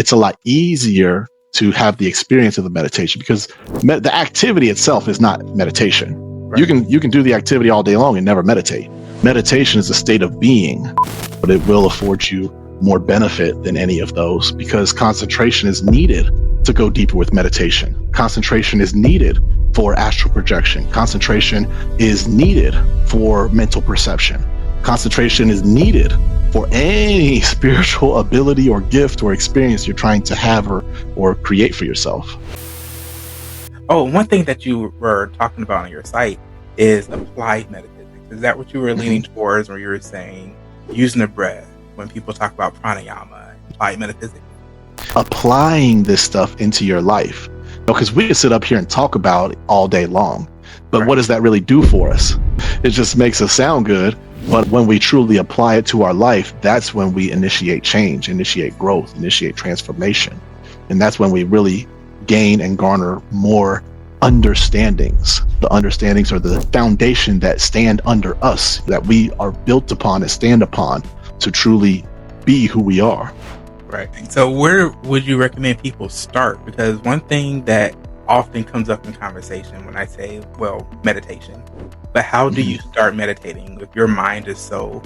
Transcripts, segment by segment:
it's a lot easier to have the experience of the meditation because the activity itself is not meditation. Right. You can do the activity all day long and never meditate. Meditation is a state of being, but it will afford you more benefit than any of those because concentration is needed to go deeper with meditation. Concentration is needed for astral projection. Concentration is needed for mental perception. Concentration is needed for any spiritual ability or gift or experience you're trying to have or create for yourself. Oh, one thing that you were talking about on your site is applied metaphysics. Is that what you were leaning towards, or you were saying using the breath when people talk about pranayama, applied metaphysics? Applying this stuff into your life. Because we can sit up here and talk about it all day long, but what does that really do for us? It just makes us sound good. But when we truly apply it to our life, that's when we initiate change, initiate growth, initiate transformation. And that's when we really gain and garner more understandings. The understandings are the foundation that stand under us, that we are built upon and stand upon to truly be who we are. Right. So where would you recommend people start? Because one thing that often comes up in conversation when I say, well, meditation, but how do you start meditating if your mind is so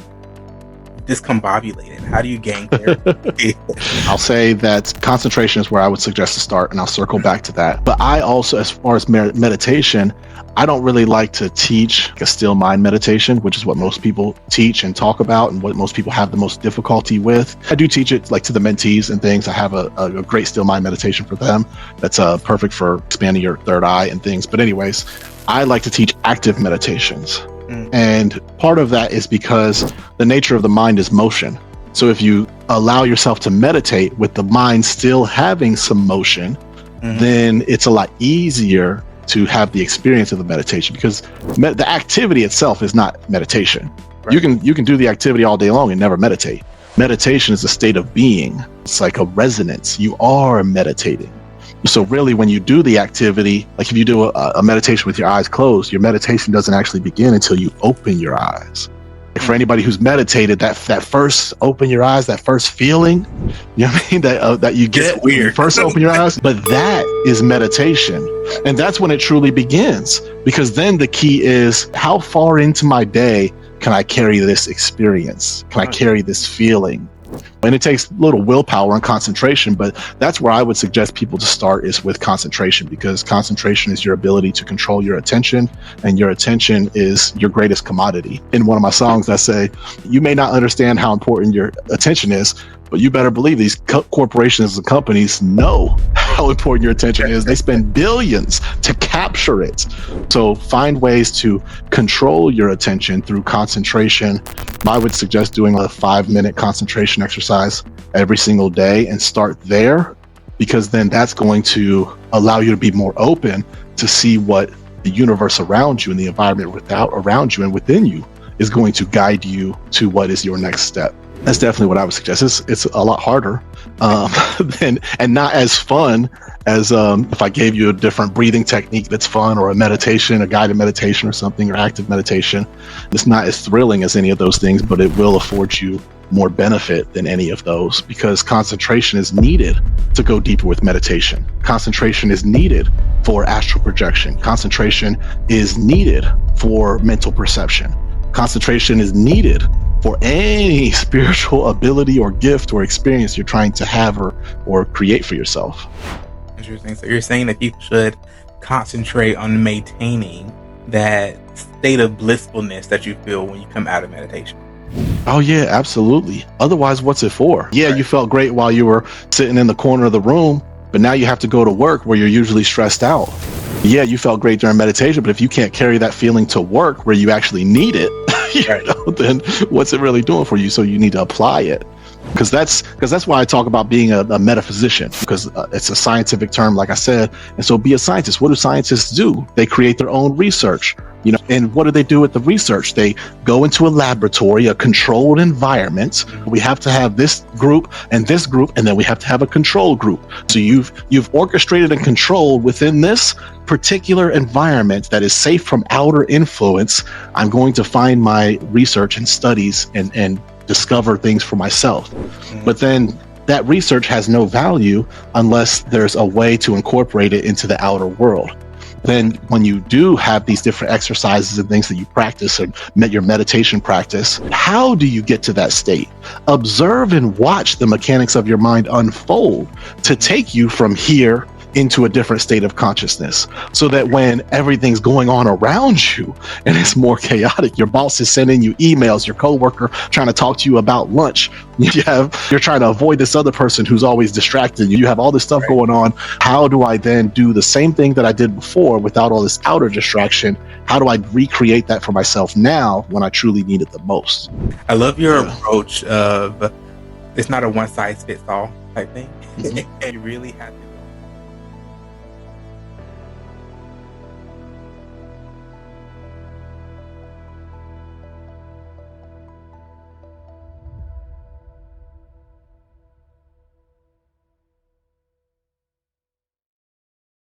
discombobulated? How do you gain clarity? I'll say that concentration is where I would suggest to start, and I'll circle back to that. But I also, as far as meditation, I don't really like to teach a still mind meditation, which is what most people teach and talk about and what most people have the most difficulty with. I do teach it like to the mentees and things. I have a great still mind meditation for them that's perfect for expanding your third eye and things. But anyways, I like to teach active meditations. And part of that is because the nature of the mind is motion. So if you allow yourself to meditate with the mind still having some motion, then it's a lot easier to have the experience of the meditation because the activity itself is not meditation. Right. You can do the activity all day long and never meditate. Meditation is a state of being. It's like a resonance. You are meditating. So really, when you do the activity, like if you do a meditation with your eyes closed, your meditation doesn't actually begin until you open your eyes. For anybody who's meditated, that first open your eyes, that first feeling, you know what I mean, that you get when you first open your eyes, but that is meditation. And that's when it truly begins, because then the key is how far into my day can I carry this experience? Can I carry this feeling? And it takes a little willpower and concentration, but that's where I would suggest people to start is with concentration, because concentration is your ability to control your attention, and your attention is your greatest commodity. In one of my songs, I say, you may not understand how important your attention is, but you better believe these corporations and companies know how important your attention is. They spend billions to capture it. So find ways to control your attention through concentration. I would suggest doing a 5-minute concentration exercise every single day and start there, because then that's going to allow you to be more open to see what the universe around you and the environment around you and within you is going to guide you to what is your next step. That's definitely what I would suggest. It's a lot harder and not as fun as if I gave you a different breathing technique that's fun, or a meditation, a guided meditation or something, or active meditation. It's not as thrilling as any of those things, but it will afford you more benefit than any of those, because concentration is needed to go deeper with meditation. Concentration is needed for astral projection. Concentration is needed for mental perception. Concentration is needed for any spiritual ability or gift or experience you're trying to have or create for yourself. Interesting. So you're saying that people should concentrate on maintaining that state of blissfulness that you feel when you come out of meditation. Oh yeah, absolutely. Otherwise, what's it for? Yeah, right. You felt great while you were sitting in the corner of the room, but now you have to go to work where you're usually stressed out. Yeah, you felt great during meditation, but if you can't carry that feeling to work where you actually need it, then what's it really doing for you? So you need to apply it. Because that's why I talk about being a metaphysician, because it's a scientific term, like I said. And so be a scientist. What do scientists do? They create their own research, and what do they do with the research? They go into a laboratory, a controlled environment. We have to have this group, and then we have to have a control group. So you've orchestrated and controlled within this particular environment that is safe from outer influence. I'm going to find my research and studies and discover things for myself. But then that research has no value unless there's a way to incorporate it into the outer world. Then when you do have these different exercises and things that you practice and your meditation practice, how do you get to that state? Observe and watch the mechanics of your mind unfold to take you from here into a different state of consciousness, so that when everything's going on around you and it's more chaotic, your boss is sending you emails, your coworker trying to talk to you about lunch, you're trying to avoid this other person who's always distracted you have all this stuff going on. How do I then do the same thing that I did before without all this outer distraction? How do I recreate that for myself now when I truly need it the most? I love your approach of it's not a one size fits all type thing. You really have to